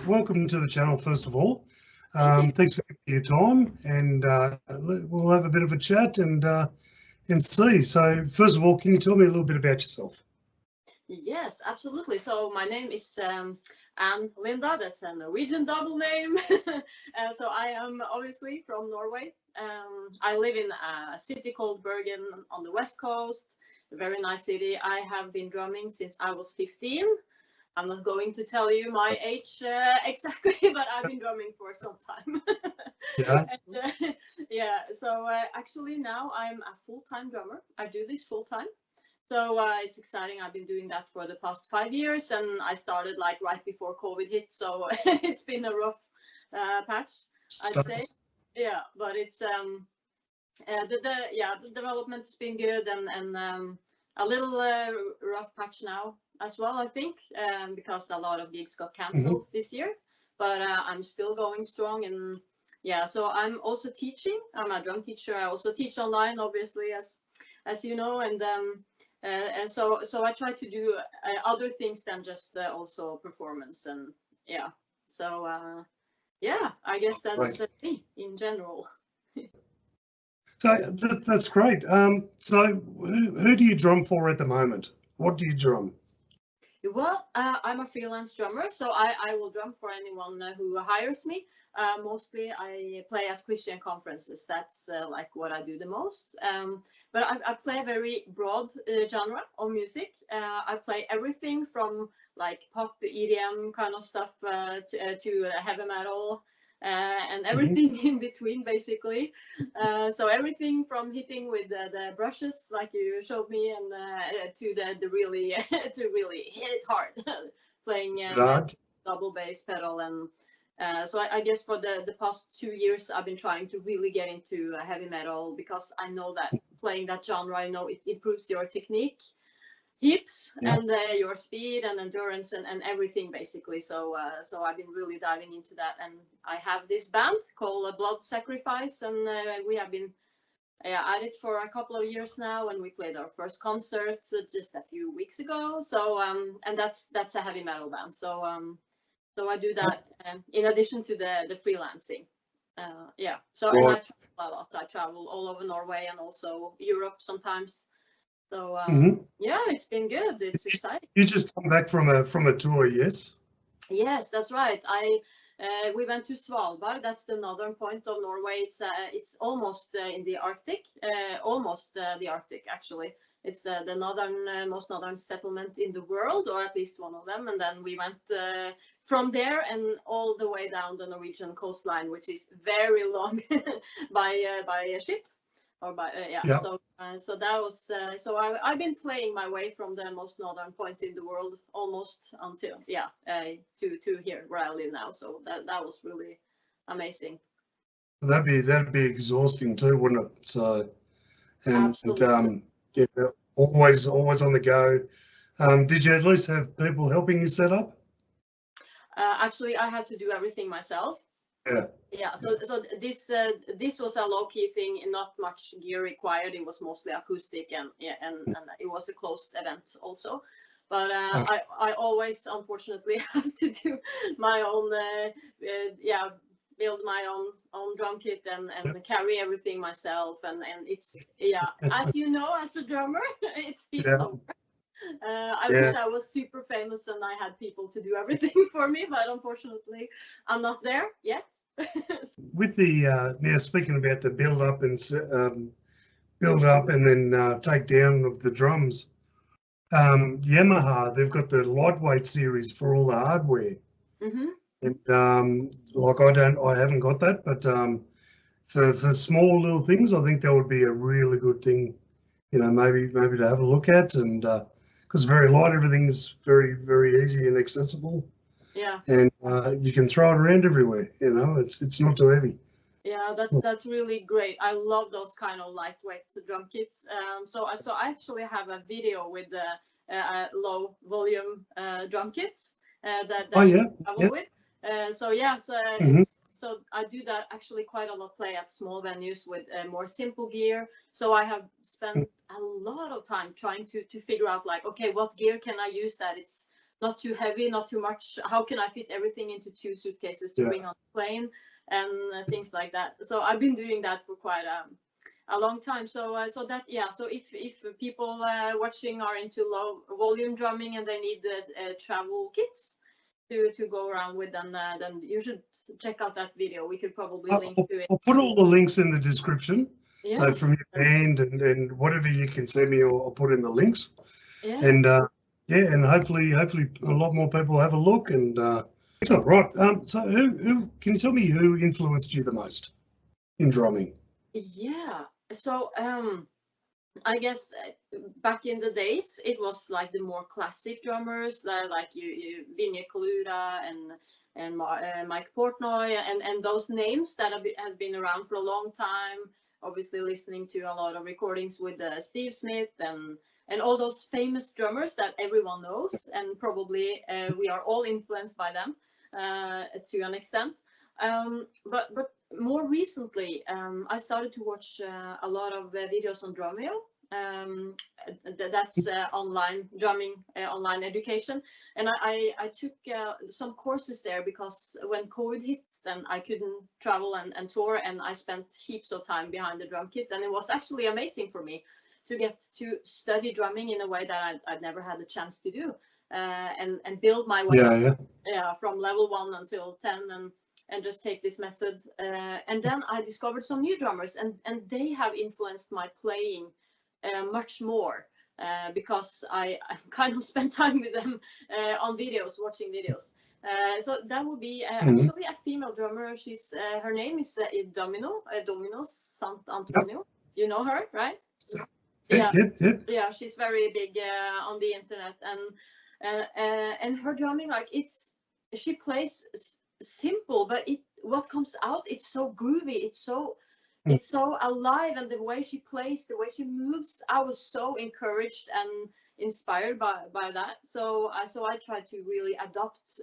Welcome to the channel, first of all. Thank you. Thanks for your time, and we'll have a bit of a chat and see. So, first of all, can you tell me a little bit about yourself? Yes, absolutely. So my name is Anne Linda. That's a Norwegian double name. So I am obviously from Norway. I live in a city called Bergen on the west coast. A very nice city. I have been drumming since I was 15. I'm not going to tell you my age exactly, but I've been drumming for some time. Yeah. Yeah. So actually now I'm a full-time drummer. I do this full-time. So it's exciting. I've been doing that for the past 5 years, and I started like right before COVID hit. So it's been a rough patch, I'd say. Yeah, but it's the development's been good, and a little rough patch now as well, I think, because a lot of gigs got cancelled this year. But I'm still going strong, and yeah. So I'm also teaching. I'm a drum teacher. I also teach online, obviously, as you know, and so I try to do other things than just also performance, and yeah. So yeah, I guess that's me in general. So that's great. So who do you drum for at the moment? What do you drum? Well, I'm a freelance drummer, so I will drum for anyone who hires me. Mostly, I play at Christian conferences. That's like what I do the most. But I play a very broad genre of music. I play everything from like pop, EDM kind of stuff to heavy metal. And everything in between, basically. So everything from hitting with the brushes, like you showed me, and to the really to really hit it hard, playing double bass pedal, and so I guess for the past 2 years I've been trying to really get into heavy metal because I know that playing that genre, I know it improves your technique heaps and your speed and endurance and everything basically. So I've been really diving into that, and I have this band called Blood Sacrifice, and we have been at it for a couple of years now, and we played our first concert just a few weeks ago. So and that's a heavy metal band. So I do that in addition to the freelancing. Yeah. So and I travel a lot. I travel all over Norway and also Europe sometimes. So yeah, it's been good. It's exciting. You just come back from a tour, yes? Yes, that's right. We went to Svalbard. That's the northern point of Norway. It's almost in the Arctic. Almost the Arctic, actually. It's the northern most northern settlement in the world, or at least one of them. And then we went from there and all the way down the Norwegian coastline, which is very long by a ship. Or by so that was I've been playing my way from the most northern point in the world almost until to here where I live now. So that was really amazing. That'd be exhausting too, wouldn't it? So and yeah, always on the go. Did you at least have people helping you set up? Actually, I had to do everything myself. Yeah. So this was a low key thing, and not much gear required. It was mostly acoustic, and it was a closed event also. But I always unfortunately have to do my own build my own drum kit and carry everything myself, and it's as you know, as a drummer, it's so I wish I was super famous and I had people to do everything for me, but unfortunately, I'm not there yet. With the now speaking about the build up and then take down of the drums, Yamaha, they've got the lightweight series for all the hardware, and like I haven't got that, but for small little things, I think that would be a really good thing, maybe to have a look at, and because very light, everything's very easy and accessible. Yeah. And you can throw it around everywhere. It's not too heavy. Yeah, that's really great. I love those kind of lightweight drum kits. So I actually have a video with the low volume drum kits that you travel with. So I do that actually quite a lot. Play at small venues with more simple gear. So I have spent a lot of time trying to figure out like, okay, what gear can I use that it's not too heavy, not too much. How can I fit everything into 2 suitcases to bring on the plane, and things like that. So I've been doing that for quite a long time. So so if people watching are into low volume drumming and they need the travel kits to go around with, then you should check out that video. We could probably link to it. I'll put all the links in the description. So from your band and whatever you can send me, I'll put in the links. And and hopefully a lot more people have a look. And so right. So who can you tell me who influenced you the most in drumming? Yeah. So I guess back in the days it was like the more classic drummers, like you Vinje Colura and Mike Portnoy and those names that has been around for a long time. Obviously, listening to a lot of recordings with Steve Smith and all those famous drummers that everyone knows, and probably we are all influenced by them to an extent. But more recently, I started to watch a lot of videos on Drumeo. That's online drumming, online education, and I took some courses there because when COVID hit, then I couldn't travel and tour, and I spent heaps of time behind the drum kit, and it was actually amazing for me to get to study drumming in a way that I'd never had the chance to do, and build my way up, from level 1 until 10, and just take this method. And then I discovered some new drummers, and they have influenced my playing much more because I kind of spent time with them on videos, watching videos. So that would be actually a female drummer. She's her name is Domino Sant'Antonio. You know her, right? Yeah, she's very big on the internet, and her drumming, like she plays simple, but what comes out, it's so groovy, it's so alive, and the way she plays, the way she moves, I was so encouraged and inspired by that. So I tried to really adopt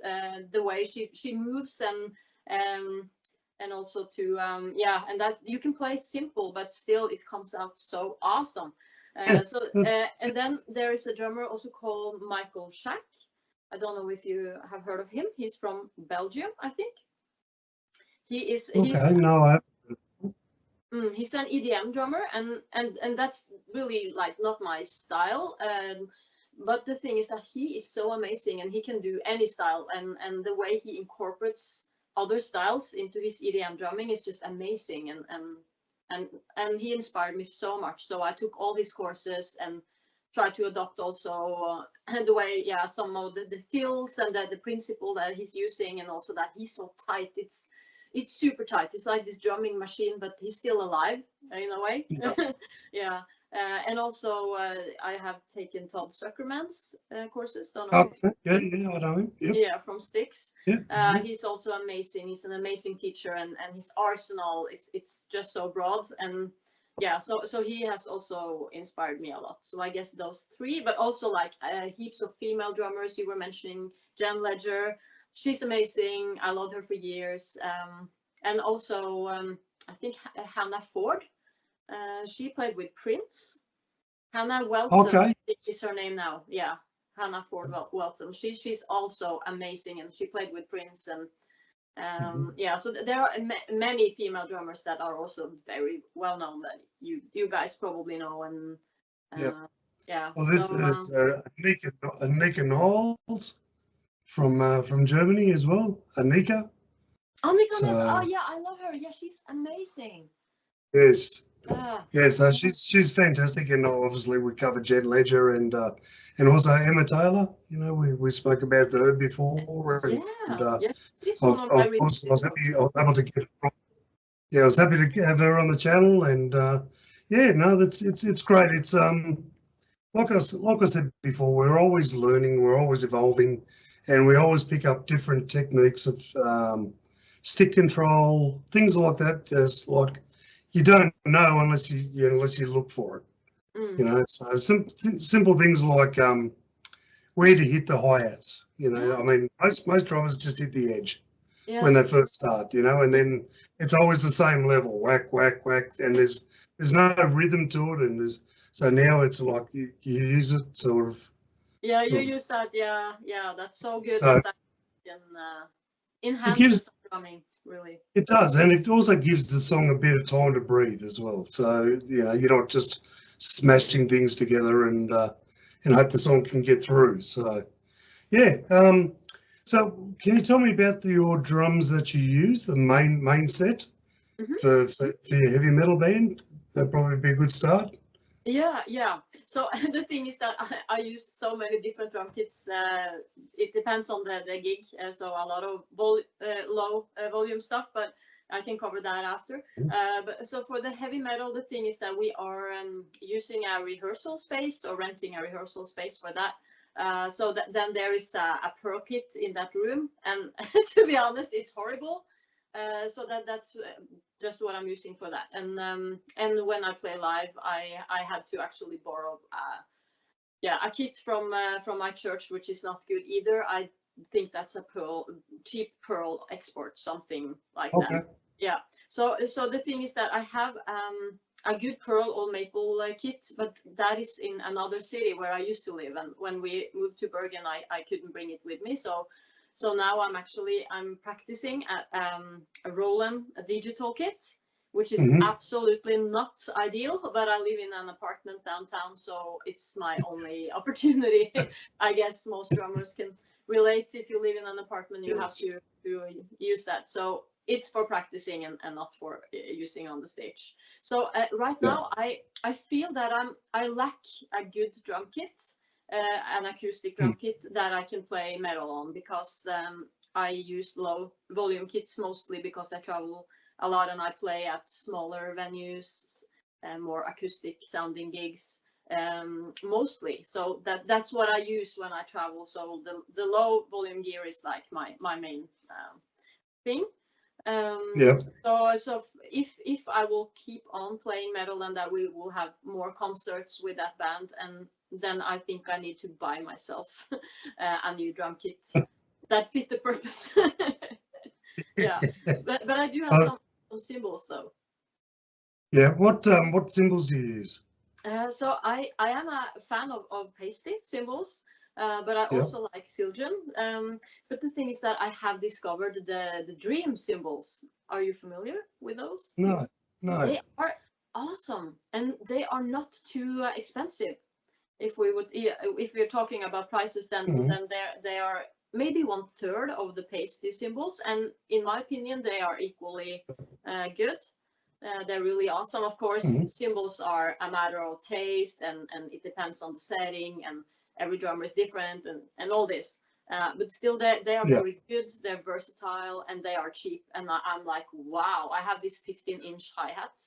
the way she moves, and also to and that you can play simple, but still it comes out so awesome. And then there is a drummer also called Michael Schack. I don't know if you have heard of him. He's from Belgium, I think. He's an EDM drummer, and that's really like not my style. But the thing is that he is so amazing, and he can do any style, and the way he incorporates other styles into his EDM drumming is just amazing, and he inspired me so much. So I took all his courses and tried to adopt also the way, some of the fills and the principle that he's using, and also that he's so tight. It's super tight. It's like this drumming machine, but he's still alive in a way. Yeah. And also I have taken Todd Zuckerman's courses. Don't know. I know him. Yeah, from Styx. Yeah. He's also amazing. He's an amazing teacher, and his arsenal it's just so broad, and so he has also inspired me a lot. So I guess those 3, but also like heaps of female drummers. You were mentioning Jen Ledger. She's amazing. I loved her for years. And also I think Hannah Ford. She played with Prince. Hannah Welton is her name now. Yeah, Hannah Ford Welton. She's also amazing, and she played with Prince, and so there are many female drummers that are also very well known that you guys probably know, and Well, this is Annika Knowles from Germany as well. Annika. I love her. Yeah, she's amazing. Yes. She's fantastic, and obviously we covered Jen Ledger and also Emma Taylor. You know, we spoke about her before. I was happy I was able to get her. I was happy to have her on the channel, and it's great. It's like I said before, we're always learning, we're always evolving, and we always pick up different techniques of stick control, things like that. As like you don't know unless you look for it. You know, so simple things like where to hit the hi-hats. You know, I mean, most drummers just hit the edge when they first start. You know, and then it's always the same level, whack, whack, whack, and there's no rhythm to it, and so now it's like you use it sort of Yeah, you use that. Yeah, that's so good So that can it enhance gives, the drumming, really. it does, and it also gives the song a bit of time to breathe as well. So you're not just smashing things together and hope the song can get through. So yeah. So can you tell me about your drums that you use, the main set Hmm. for your heavy metal band? That'd probably be a good start. Yeah. So the thing is that I use so many different drum kits. It depends on the gig. So a lot of low volume stuff, but I can cover that after. But so for the heavy metal, the thing is that we are using a rehearsal space or renting a rehearsal space for that. So then there is a pro kit in that room, and to be honest, it's horrible. So that's just what I'm using for that. And when I play live, I had to actually borrow a kit from my church, which is not good either. I think that's a cheap pearl export, something like that. Okay. Yeah. So the thing is that I have a good pearl all maple kit, but that is in another city where I used to live. And when we moved to Bergen, I couldn't bring it with me. So now I'm practicing a Roland a digital kit, which is Hmm. absolutely not ideal, but I live in an apartment downtown, so it's my only opportunity. I guess most drummers can relate. If you live in an apartment, you have Yes. to use that. So it's for practicing and not for using on the stage. So right Yeah. now, I feel that I lack a good drum kit, an acoustic Mm. drum kit that I can play metal on, because I use low volume kits mostly because I travel a lot and I play at smaller venues and more acoustic sounding gigs mostly. So that's what I use when I travel. So the low volume gear is like my main thing. Yeah. So if I will keep on playing metal, and that we will have more concerts with that band, and then I think I need to buy myself a new drum kit that fit the purpose. Yeah, but I do have Uh, some cymbals though. yeah. What symbols do you use? So I am a fan of pasty cymbals, but I Yeah. also like Siljan. But the thing is that I have discovered the Dream cymbals. Are you familiar with those? No. No. They are awesome, and they are not too expensive. If we're talking about prices, Hmm. then they are maybe 1/3 of the pasty cymbals, and in my opinion, they are equally good. They're really awesome. Of course, Hmm. cymbals are a matter of taste, and it depends on the setting, and every drummer is different, and all this. But still, they are Yeah. very good. They're versatile, and they are cheap. And I'm like, wow! I have this 15-inch hi-hat,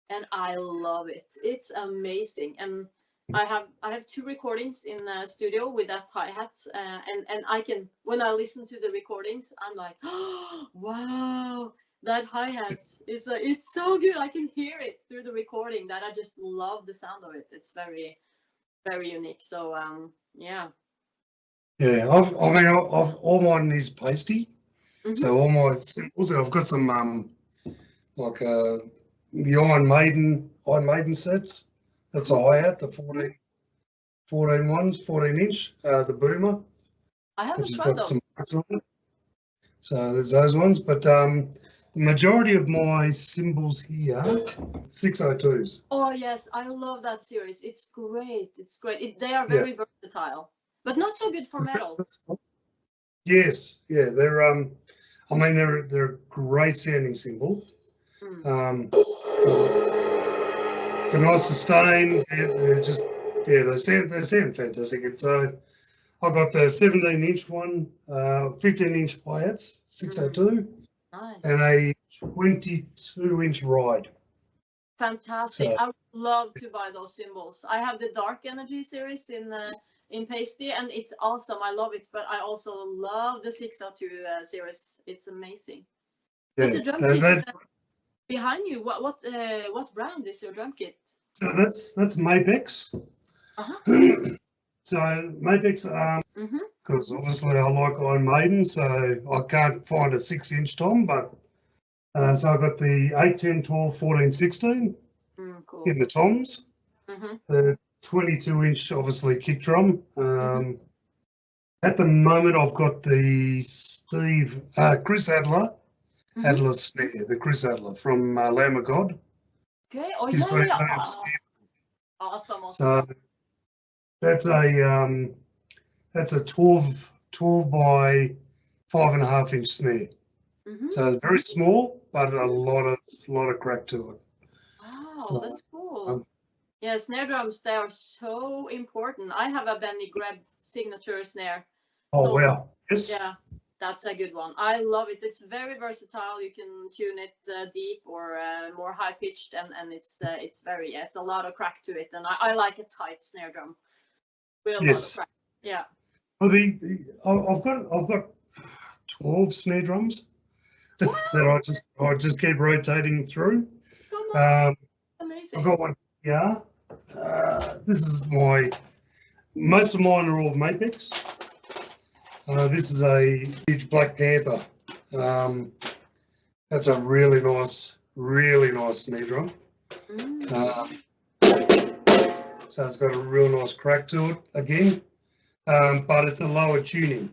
and I love it. It's amazing. And I have two recordings in the studio with that hi-hat, and I can, when I listen to the recordings, I'm like, oh, wow, that hi-hat is it's so good. I can hear it through the recording. That I just love the sound of it. It's very very unique. So yeah. Yeah. I mean, I've all mine is pasty, Hmm. so all my symbols. I've got some like the Iron Maiden sets. That's a hi hat, the 14 inch, the boomer, I which haven't has tried got those. some marks on it. So there's those ones, but the majority of my symbols here, 602s. Oh yes, I love that series. It's great. It's great. They are Yeah. very versatile, but not so good for metal. Yes, yeah, I mean they're a great sounding symbol. Mm. Got nice sustain. They're just they sound fantastic. And so I got the 17-inch one, 15-inch hi-hats, Mm. 602, and Nice. a 22-inch ride. Fantastic. So I would love to buy those symbols. I have the Dark Energy series in pasty, and it's awesome. I love it, but I also love the 602 series. It's amazing. But yeah, the drum that, kit that behind you, what brand is your drum kit? so that's Mapex. Uh-huh. So Mapex, Mm-hmm. because obviously I like Iron Maiden, so I can't find a 6-inch tom, but so I got the 8, 10, 12, 14, 16 Mm, cool. in the toms. Mm-hmm. The 22-inch, obviously, kick drum. At the moment, I've got the Chris Adler snare, the Chris Adler from Lamb of God. Okay. Oh, He's got his yeah. own snare. Awesome. So that's a 12 by 5.5-inch snare. So very small, but a lot of crack to it. Wow, So, that's cool. Yeah, snare drums, they are so important. I have a Benny Greb signature snare. Oh, So, wow. Yes. yeah, that's a good one. I love it. It's very versatile. You can tune it deep or more high pitched, and it's very, it's a lot of crack to it. And I like a tight snare drum with a lot of crack. Yeah. Well, I've got 12 snare drums that I just keep rotating through. Amazing. I've got one. Yeah. This is most of mine are all Mapex. This is a huge Black Panther. That's a really nice snare drum. So it's got a real nice crack to it again, but it's a lower tuning.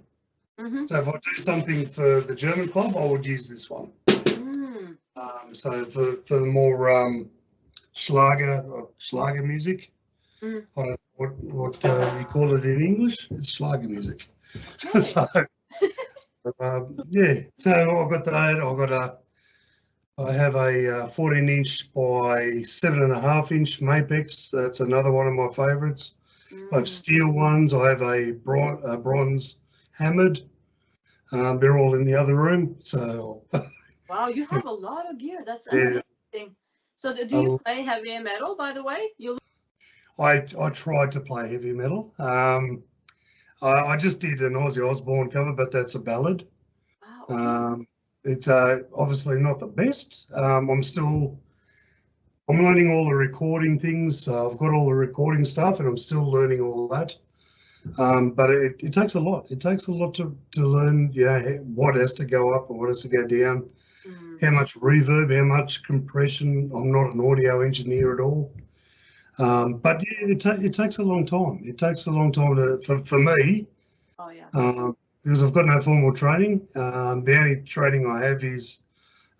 So if I do something for the German club, I would use this one. So for the more Schlager music, I don't know what you call it in English. It's Schlager music. So yeah. So I've got that. I have a 14-inch by 7.5-inch Mapex. That's another one of my favourites. I have steel ones. I have a bronze hammered. They're all in the other room. So. Wow, you have a lot of gear. That's amazing. So do you play heavy metal, by the way? I tried to play heavy metal. I just did an Ozzy Osbourne cover, but that's a ballad. Wow. It's obviously not the best. I'm learning all the recording things. I've got all the recording stuff, and I'm still learning all that. But it takes a lot. It takes a lot to learn. What has to go up and what has to go down. How much reverb, how much compression. I'm not an audio engineer at all. But yeah, it takes a long time. It takes a long time for me. Oh yeah. Because I've got no formal training. The only training I have is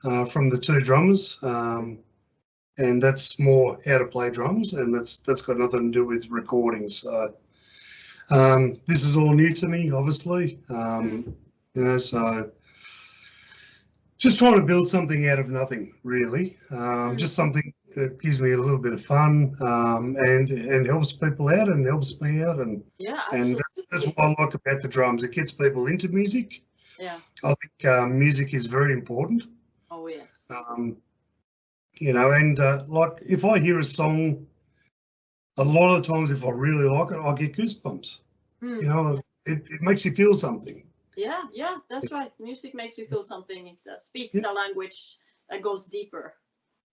from the two drummers, and that's more how to play drums, and that's got nothing to do with recording. So this is all new to me, obviously. So just trying to build something out of nothing, really. Just something that gives me a little bit of fun, and helps people out and helps me out, and that's what I like about the drums. It gets people into music. Yeah, I think music is very important. Oh yes. And like if I hear a song, a lot of times if I really like it, I get goosebumps. It makes you feel something. Yeah, that's right. Music makes you feel something. It speaks a language that goes deeper.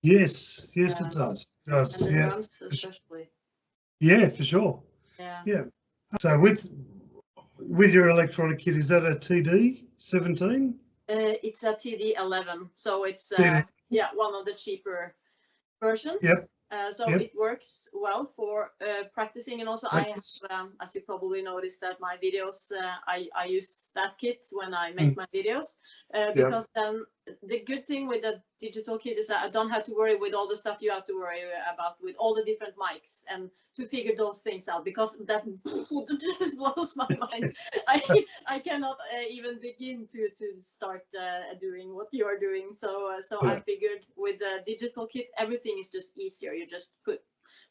Yes, it does. It does. And the drums especially. Yeah, for sure. Yeah. So with your electronic kit, is that a TD-17? It's a TD-11, so it's one of the cheaper versions. Yep. So it works well for practicing, and also I have, as you probably noticed, that my videos I use that kit when I make my videos because then the good thing with the digital kit is that I don't have to worry with all the stuff you have to worry about with all the different mics and to figure those things out, because that just blows my mind. I cannot even begin to start doing what you are doing. So I figured with the digital kit everything is just easier. You just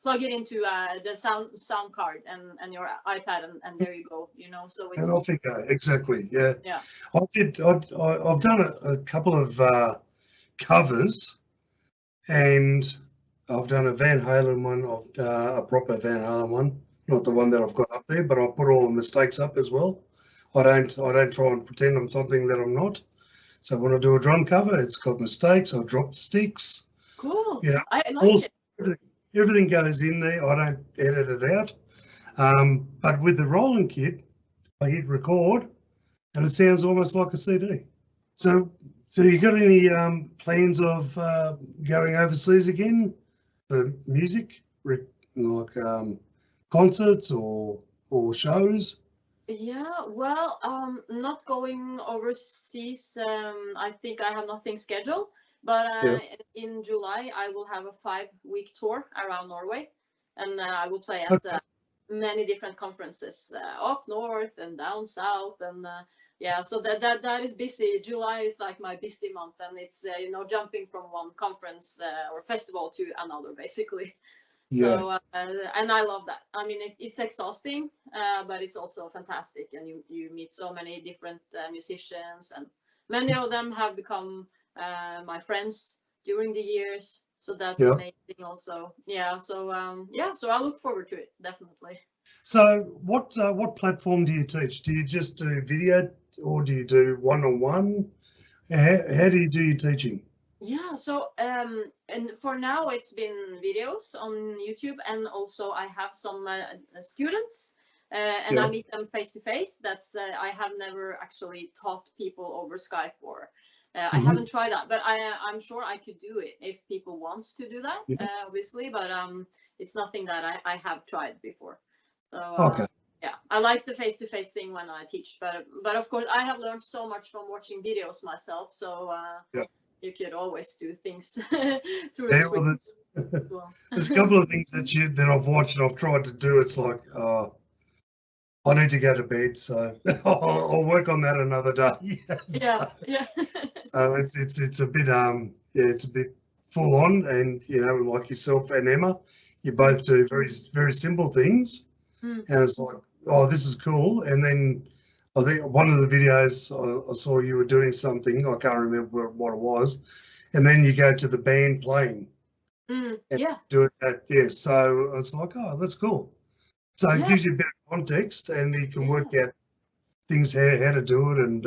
plug it into the sound card and your iPad and there you go. So it's. And off you go. Exactly. Yeah. Yeah. I've done a couple of covers, and I've done a Van Halen one, a proper Van Halen one, not the one that I've got up there, but I'll put all the mistakes up as well. I don't try and pretend I'm something that I'm not. So when I do a drum cover, it's got mistakes. I drop sticks. Cool. I like it. Everything goes in there. I don't edit it out. But with the rolling kit, I hit record, and it sounds almost like a CD. So you got any plans of going overseas again for music, like concerts or shows? Yeah, well, not going overseas. I think I have nothing scheduled, but Yeah. in July I will have a 5-week tour around Norway, and I will play at Okay. many different conferences up north and down south, and yeah, so that is busy. July is like my busy month, and it's jumping from one conference or festival to another, basically. Yeah. So and I love that. I mean, it's exhausting, but it's also fantastic, and you meet so many different musicians, and many of them have become my friends during the years. So that's Yeah. amazing, also. Yeah. So yeah. So I look forward to it, definitely. So what platform do you teach? Do you just do video or do you do one-on-one? How do you do your teaching? Yeah, so and for now it's been videos on YouTube, and also I have some students, and I Yeah. meet them face to face. That's I have never actually taught people over Skype, or I Hmm. haven't tried that, but I'm sure I could do it if people want to do that, Yeah. obviously. But it's nothing that I have tried before. So Okay. yeah, I like the face to face thing when I teach, but of course I have learned so much from watching videos myself. So. Yeah. You could always do things through a Yeah, well, screen as well. there's a couple of things that I've watched and I've tried to do. It's like, I need to go to bed, so I'll work on that another day. Yeah, so, yeah. so it's a bit yeah, it's a bit full on, and like yourself and Emma, you Mm, both do very simple things, mm, and it's like, oh, this is cool. And then I think one of the videos I saw you were doing something, I can't remember what it was, and then you go to the band playing and yeah, do it that, yeah. So it's like, oh, that's cool. So it yeah, gives you a bit of context, and you can yeah, work out things how to do it, and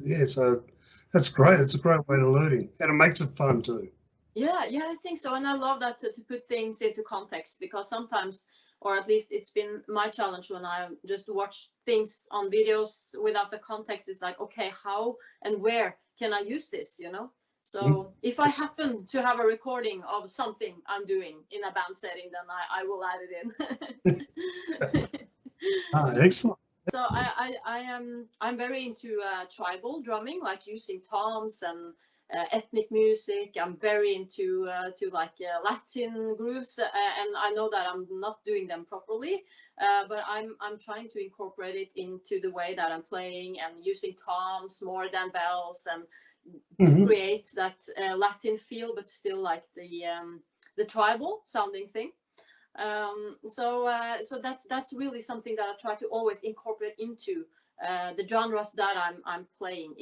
yeah, so that's great. It's a great way to learning, and it makes it fun too. yeah, yeah. I think so, and I love that to put things into context, because sometimes, or at least it's been my challenge when I just watch things on videos without the context. It's like, okay, how and where can I use this? Mhm. So if I Yes. happen to have a recording of something I'm doing in a band setting, then I will add it in. Excellent. So I'm very into tribal drumming, like using toms and ethnic music. I'm very into to like Latin grooves, and I know that I'm not doing them properly, but I'm trying to incorporate it into the way that I'm playing, and using toms more than bells, and to Hmm. create that Latin feel, but still like the tribal sounding thing. So that's really something that I try to always incorporate into the genres that I'm playing.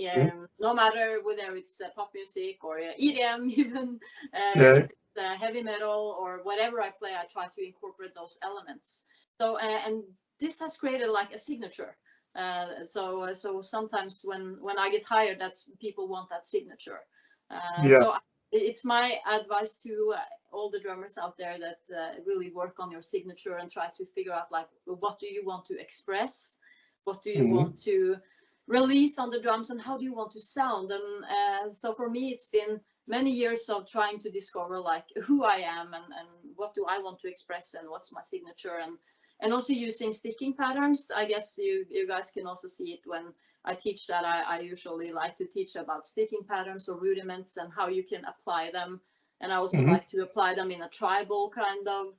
No matter whether it's pop music or EDM, even Yeah. if it's heavy metal or whatever I play, I try to incorporate those elements. So and this has created like a signature. So sometimes when I get hired, that's people want that signature. Yeah. So it's my advice to all the drummers out there that really work on your signature and try to figure out like, what do you want to express, what do you Hmm. want to release on the drums, and how do you want to sound. And so for me it's been many years of trying to discover like who I am, and what do I want to express, and what's my signature, and also using sticking patterns. I guess you guys can also see it when I teach that. I usually like to teach about sticking patterns or rudiments and how you can apply them. And I also Hmm. like to apply them in a tribal kind of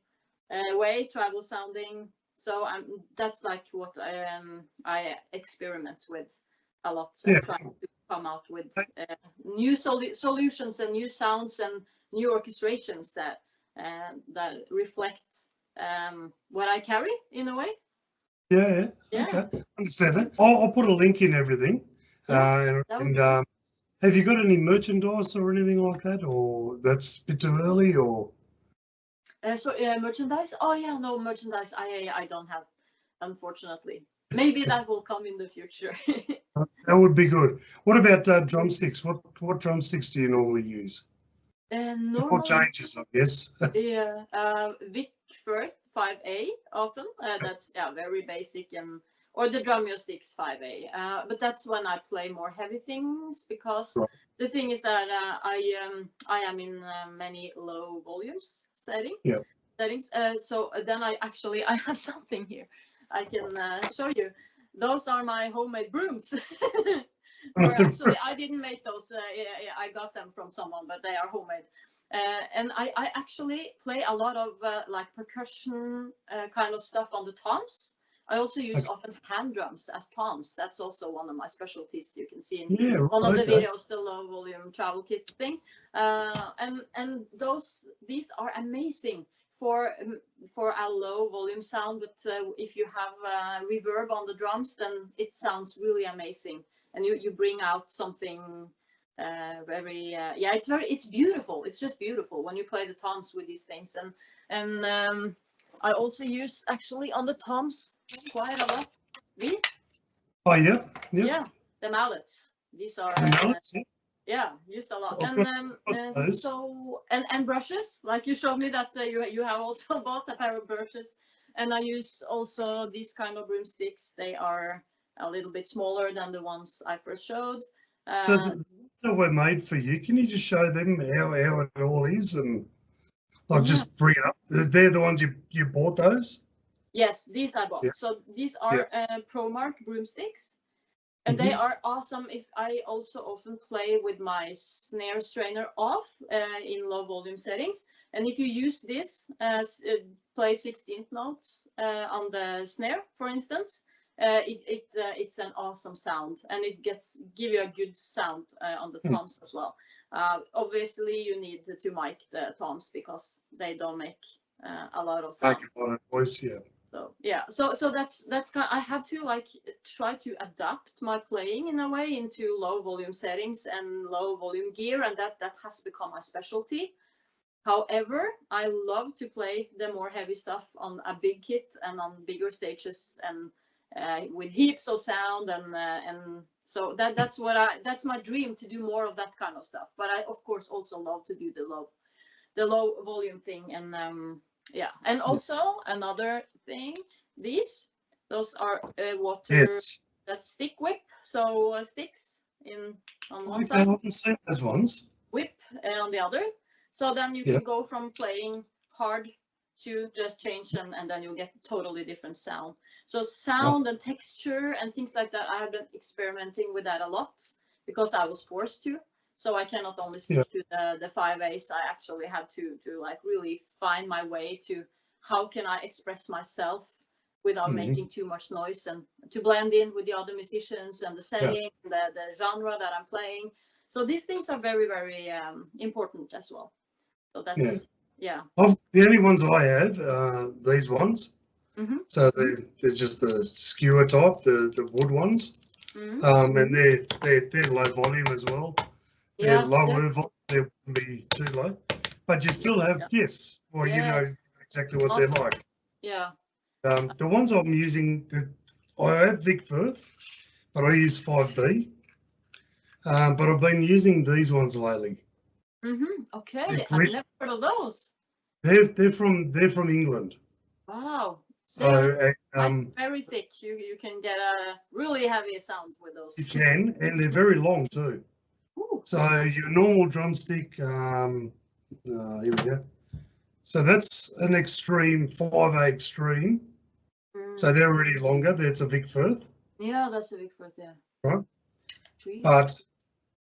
way, tribal sounding. So that's like what I experiment with a lot, Yeah. and try to come out with new solutions and new sounds and new orchestrations that reflect what I carry in a way. Yeah. Yeah. Yeah, Okay. Understand that. I'll put a link in everything. yeah, And, that would and be great. have you got any merchandise or anything like that, or that's a bit too early, or? So merchandise? Oh yeah, no merchandise. I don't have, unfortunately. Maybe that will come in the future. That would be good. What about drumsticks? What drumsticks do you normally use? Before Normally, changes, I guess. yeah, Vic Firth 5A often. That's yeah, very basic, and or the Drumeo Sticks 5A. But that's when I play more heavy things, because Right. the thing is that I am in many low volumes setting. Yeah. settings. So then I have something here. I can show you. Those are my homemade brooms. Or actually, I didn't make those. I got them from someone, but they are homemade. And I actually play a lot of like percussion kind of stuff on the toms. I also use often hand drums as toms. That's also one of my specialties. You can see in one of the videos, the low volume travel kit thing. And these are amazing for a low volume sound. But if you have reverb on the drums, then it sounds really amazing. And you bring out something very it's beautiful. It's just beautiful when you play the toms with these things. And I also use actually on the toms quite a lot these. Oh yeah. Yeah, the mallets. These are the mallets, used a lot. And so brushes, like you showed me that you have also bought a pair of brushes. And I use also these kind of broomsticks. They are a little bit smaller than the ones I first showed. So we're made for you. Can you just show them how it all is, and like just bring it up? They're the ones you bought those? Yes, these I bought. So these are ProMark broomsticks, and they are awesome. If I also often play with my snare strainer off in low volume settings, and if you use this play 16th notes on the snare, for instance. It's an awesome sound, and it give you a good sound on the toms as well. Obviously, you need to mic the toms because they don't make a lot of sound. Make a lot of voice, So that's kind. I had to like try to adapt my playing in a way into low volume settings and low volume gear, and that has become my specialty. However, I love to play the more heavy stuff on a big kit and on bigger stages and with heaps of sound and so that's my dream, to do more of that kind of stuff. But I of course also love to do the low volume thing. And and also another thing, those are water that stick whip, so sticks on one side, those ones, whip on the other, so then you can go from playing hard to just change and then you'll get a totally different sound. So sound and texture and things like that, I have been experimenting with that a lot because I was forced to. So I cannot only stick to the 5/8. I actually had to like really find my way to how can I express myself without making too much noise, and to blend in with the other musicians and the setting, the genre that I'm playing. So these things are very, very important as well. So that's the only ones I have these ones. So they're just the skewer type, the wood ones, and they're low volume as well. They're lower volume. They wouldn't be too low, but you still have you know exactly what they're like. The ones I'm using, I have Vic Firth, but I use 5B. But I've been using these ones lately. Okay, I've never heard of those. They're from England. Wow. So very thick. You can get a really heavy sound with those. You can, and they're very long too. Ooh. So your normal drumstick, here we go. So that's an extreme 5A extreme. So they're already longer. That's a Vic Firth. Yeah, that's a Vic Firth. Yeah. Right. But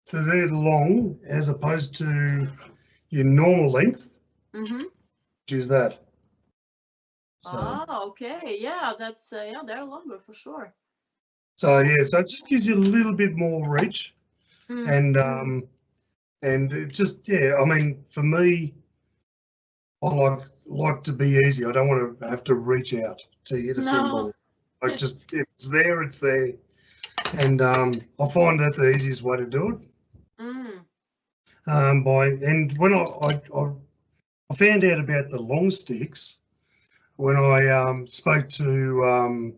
so they're long as opposed to your normal length. Choose that. So, okay. Yeah, that's they're longer for sure. So so it just gives you a little bit more reach, and it just I mean, for me, I like to be easy. I don't want to have to reach out to hit a cymbal. Like just if it's there, it's there, and I find that the easiest way to do it. And when I found out about the long sticks when I spoke to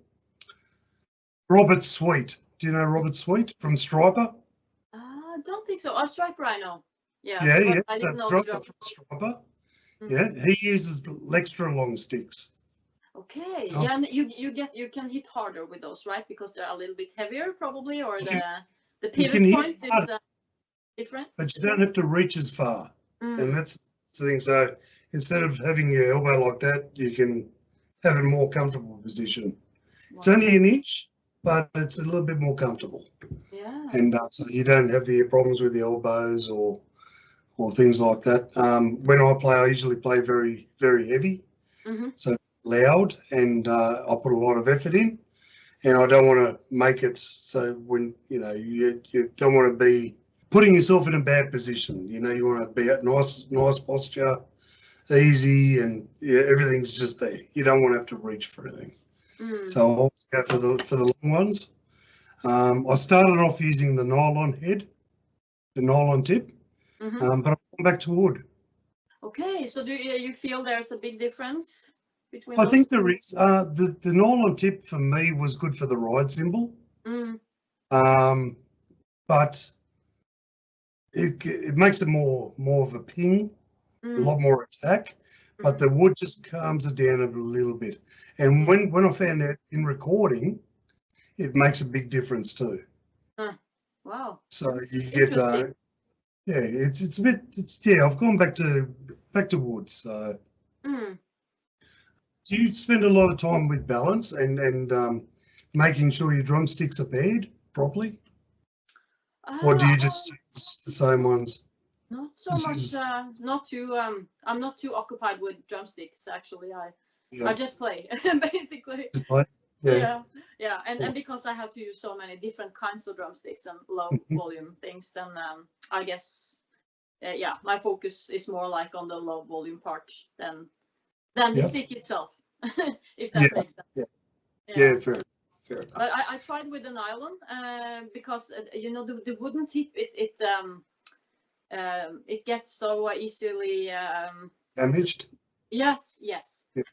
Robert Sweet. Do you know Robert Sweet from Striper? I don't think so. Striper, I know. Yeah. I didn't know Striper from Striper. Yeah, he uses the extra long sticks. Okay. Yeah, and you can hit harder with those, right? Because they're a little bit heavier, probably, or the pivot point is different. But you don't have to reach as far, and that's the thing. So instead of having your elbow like that, you can have a more comfortable position. Wow. It's only an inch, but it's a little bit more comfortable. Yeah. And so you don't have the problems with the elbows or things like that. When I play, I usually play very, very heavy, so loud, and I put a lot of effort in. And I don't want to make it so when, you don't want to be putting yourself in a bad position. You want to be at nice posture, easy, and everything's just there. You don't want to have to reach for anything. So I'll always go for the long ones. I started off using the nylon head, the nylon tip, but I've gone back to wood. Okay, so do you feel there's a big difference between I those? think there is. The nylon tip for me was good for the ride cymbal, but it makes it more of a ping, a lot more attack. But the wood just calms it down a little bit. And when I found out in recording, it makes a big difference too. Wow. So you get it's a bit I've gone back to wood. So do you spend a lot of time with balance and making sure your drumsticks are paired properly? Or do you just use the same ones? Not so much. Not too. I'm not too occupied with drumsticks. Actually, I just play basically. Yeah. And because I have to use so many different kinds of drumsticks and low volume things, then I guess my focus is more like on the low volume part than the stick itself, if that makes sense. Yeah, fair. But I tried with the nylon because the wooden tip it gets so easily damaged. Yes.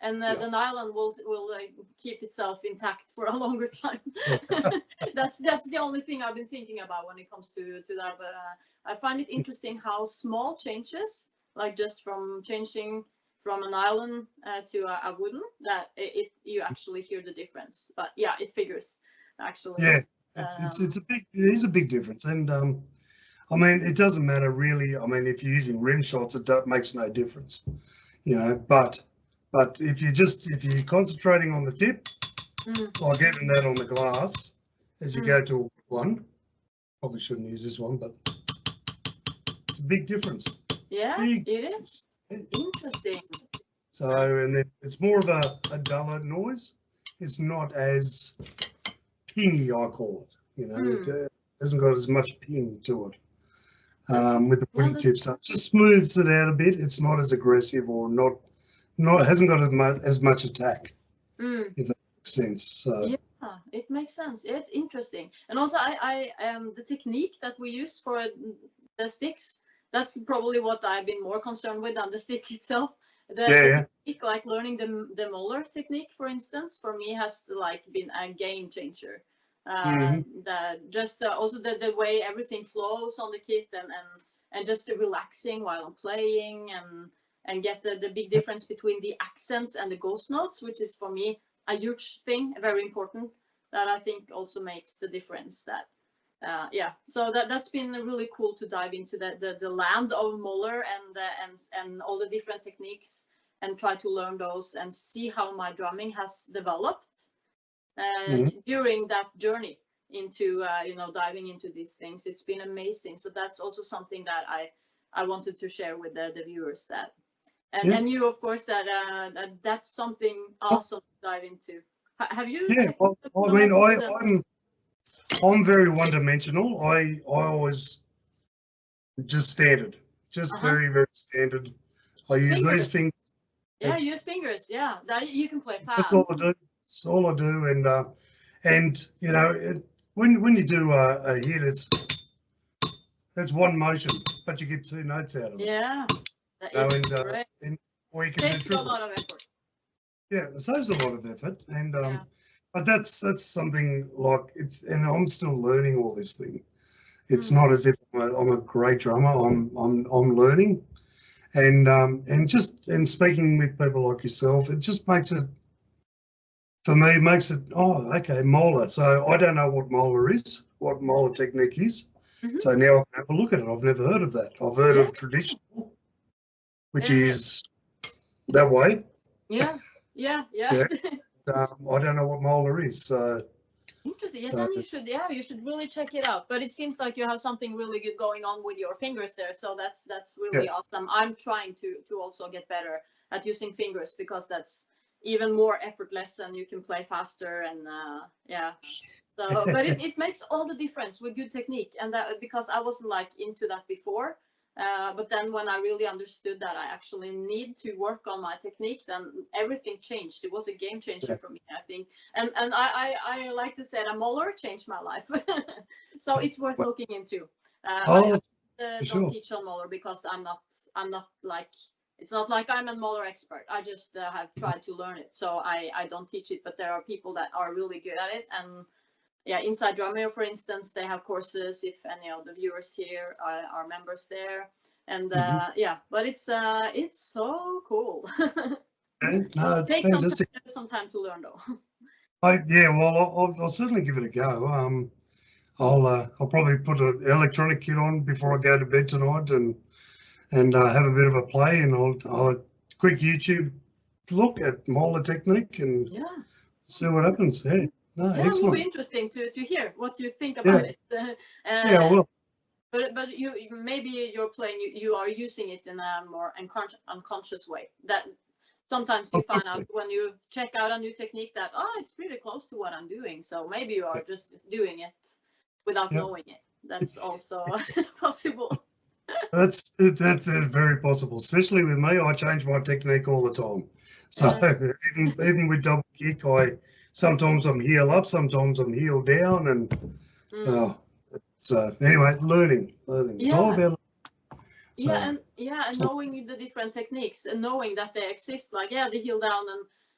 And the nylon will keep itself intact for a longer time. That's the only thing I've been thinking about when it comes to that. But I find it interesting how small changes, like just from changing from a nylon to a wooden, that you actually hear the difference. But yeah, it figures actually. Yeah, it is a big difference, and I mean, it doesn't matter really. I mean, if you're using rim shots, it makes no difference, But if you're concentrating on the tip, like having that on the glass as you go to one, probably shouldn't use this one, but it's a big difference. Yeah, it is. Interesting. So, and then it's more of a duller noise. It's not as pingy, I call it. It hasn't got as much ping to it. With the wooden tip, so it just smooths it out a bit. It's not as aggressive or hasn't got as much attack. If that makes sense. So. Yeah, it makes sense. It's interesting, and also I the technique that we use for the sticks. That's probably what I've been more concerned with than the stick itself. The technique, like learning the Moller technique, for instance, for me has been a game changer. Also the way everything flows on the kit and just the relaxing while I'm playing and get the big difference between the accents and the ghost notes, which is for me a huge thing, very important, that I think also makes the difference. So that's been really cool to dive into the land of Moller and all the different techniques and try to learn those and see how my drumming has developed during that journey into diving into these things. It's been amazing. So that's also something that I wanted to share with the viewers, that and you, of course, that's something awesome to dive into. Have you? Yeah, well, I mean, I'm very one-dimensional. I always just standard, just very, very standard. I use these fingers. Yeah, use fingers. Yeah, you can play fast. That's all I do. That's all I do. And when you do a hit, that's one motion, but you get two notes out of it. Yeah, that is great. Or you can takes a lot of effort. Yeah, it saves a lot of effort, and but that's something like and I'm still learning all this thing. It's not as if I'm a great drummer. I'm learning, and speaking with people like yourself, it just makes it, for me, okay, Moller. So I don't know what Moller is, what Moller technique is. So now I can have a look at it. I've never heard of that. I've heard of traditional, which is that way. Yeah. Yeah. Yeah. I don't know what molar is. So, Interesting. Yeah, so then you should really check it out. But it seems like you have something really good going on with your fingers there. So that's yeah. really awesome. I'm trying to also get better at using fingers because that's even more effortless and you can play faster and yeah. So, but it makes all the difference with good technique, and that because I wasn't like into that before. But then when I really understood that I actually need to work on my technique, then everything changed. It was a game changer Yeah. for me, I think. And I like to say that Moller changed my life. So it's worth Well, looking into. oh, I for don't sure. teach on Moller because I'm not like it's not like I'm a Moller expert. I just have tried to learn it. So I don't teach it, but there are people that are really good at it. And yeah, Inside Drumeo, for instance, they have courses. If any of the viewers here are members there, and Mm-hmm. yeah, but it's so cool. Okay. No, it's Takes fantastic. some time to learn though. Yeah, well, I'll certainly give it a go. I'll probably put an electronic kit on before I go to bed tonight and have a bit of a play, and I'll quick YouTube look at molar technique and Yeah, see what happens. Yeah, no, yeah, it will be excellent. interesting to hear what you think Yeah, about it. yeah, well, But maybe you're playing you are using it in a more unconscious way. That sometimes you find out possibly. when you check out a new technique that it's pretty close to what I'm doing. So maybe you are just doing it without Yeah, knowing it. That's also possible. that's very possible. Especially with me, I change my technique all the time. So Yeah. even with double kick, I sometimes I'm heel up, sometimes I'm heel down, and Mm. uh, so anyway, learning. It's all Yeah. about Yeah, so. and knowing the different techniques and knowing that they exist, like the heel down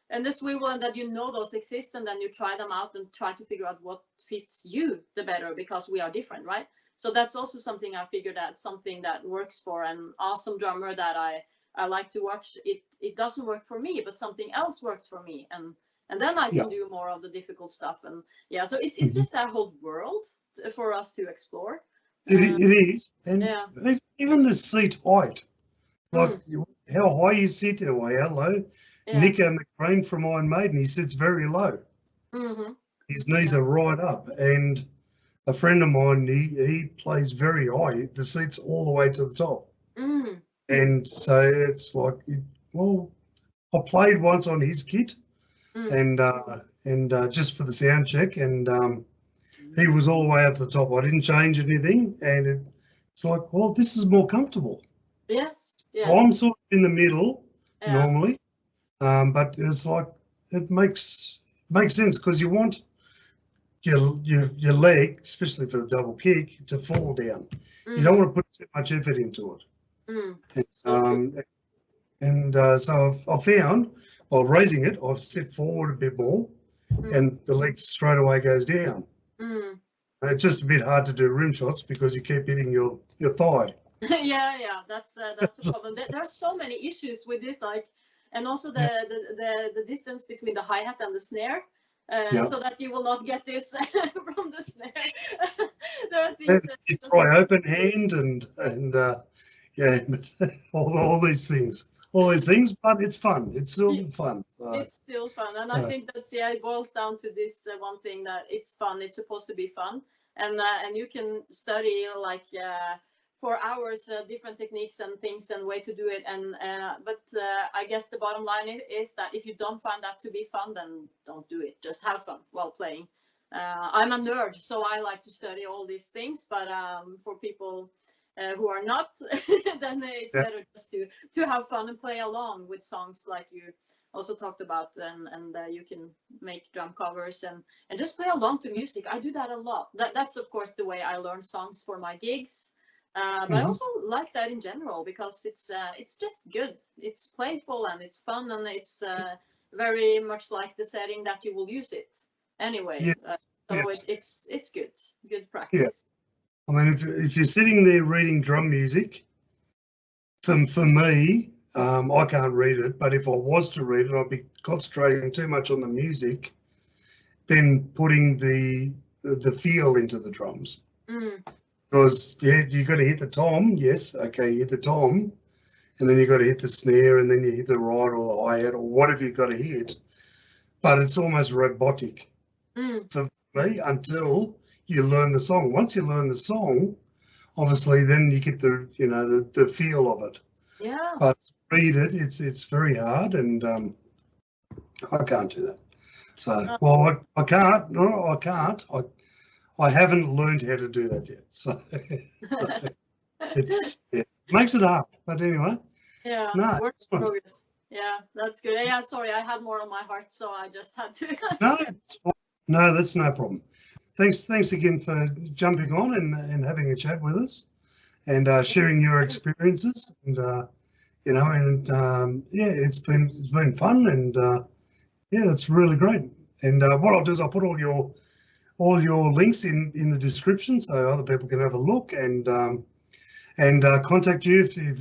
and the swivel, and that you know those exist, and then you try them out and try to figure out what fits you the better because we are different, right? So that's also something I figured out, something that works for an awesome drummer that I like to watch. It doesn't work for me, but something else worked for me, and then I Yeah. can do more of the difficult stuff, and yeah, so it's Mhm. just a whole world for us to explore. It is, and Yeah. even the seat height, like Mm, how high you sit or how low. yeah. Nico McBrain from Iron Maiden, he sits very low. Mm-hmm. His knees are right up, and a friend of mine, he plays very high. The seat's all the way to the top, Mm, and so it's like, well, I played once on his kit, mm. and just for the sound check, and he was all the way up to the top. I didn't change anything, and it's like, well, this is more comfortable. Yes, yes, I'm sort of in the middle yeah. normally, but it's like it makes sense because you want your leg, especially for the double kick, to fall down. You don't Mm, want to put too much effort into it. mm. And, So true. so I've found while raising it, I've stepped forward a bit more, Mm, and the leg straight away goes down. mm. It's just a bit hard to do rim shots because you keep hitting your thigh. Yeah, that's a problem. There are so many issues with this, like, and also Yeah, the distance between the hi hat and the snare, yeah. so that you will not get this from the snare. There are things Let's that just try open hand and yeah, but all these things, but it's fun. It's still fun. So it's still fun, and I so think that's it boils down to this one thing that it's fun. It's supposed to be fun, and you can study like for hours different techniques and things and way to do it. And but I guess the bottom line is that if you don't find that to be fun, then don't do it. Just have fun while playing. I'm a nerd, so I like to study all these things. But for people who are not, then it's yeah, better just to have fun and play along with songs like you also talked about, and you can make drum covers and just play along to music. I do that a lot. That's of course the way I learn songs for my gigs. But I hmm also like that in general because it's just good. It's playful and it's fun and it's very much like the setting that you will use it anyway. yes, So yes, it's good yeah. practice. I mean, if you're sitting there reading drum music, for me, I can't read it. But if I was to read it, I'd be concentrating too much on the music, then putting the feel into the drums. Mm, Because yeah, you got to hit the tom. Yes, okay, hit the tom, and then you got to hit the snare, and then you hit the ride or the hi-hat or whatever you've got to hit. But it's almost robotic for me until you learn the song. Once you learn the song, obviously, then you get the the feel of it. Yeah. But read it, it's very hard, and I can't do that. So, well, I can't. No, I can't. I haven't learned how to do that yet. So, it makes it hard. But anyway. Yeah. No, Work in progress. Yeah, that's good. Yeah, sorry, I had more on my heart, so I just had to. No, that's no problem. Thanks again for jumping on and having a chat with us, and sharing your experiences, and yeah, it's been fun, and yeah, it's really great. And what I'll do is I'll put all your links in the description so other people can have a look and contact you if they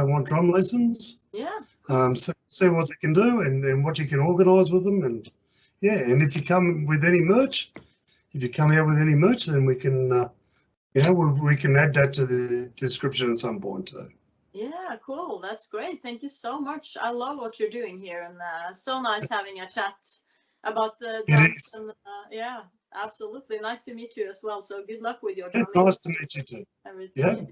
want drum lessons. Yeah. See what they can do and what you can organise with them, and yeah, and if you come with any merch, if you come out with any merch, then we can we can add that to the description at some point too. Yeah, cool. That's great. Thank you so much. I love what you're doing here, and so nice having a chat about the drums. And, yeah, absolutely. Nice to meet you as well. So good luck with your drumming. Nice to meet you too. Everything. Yeah.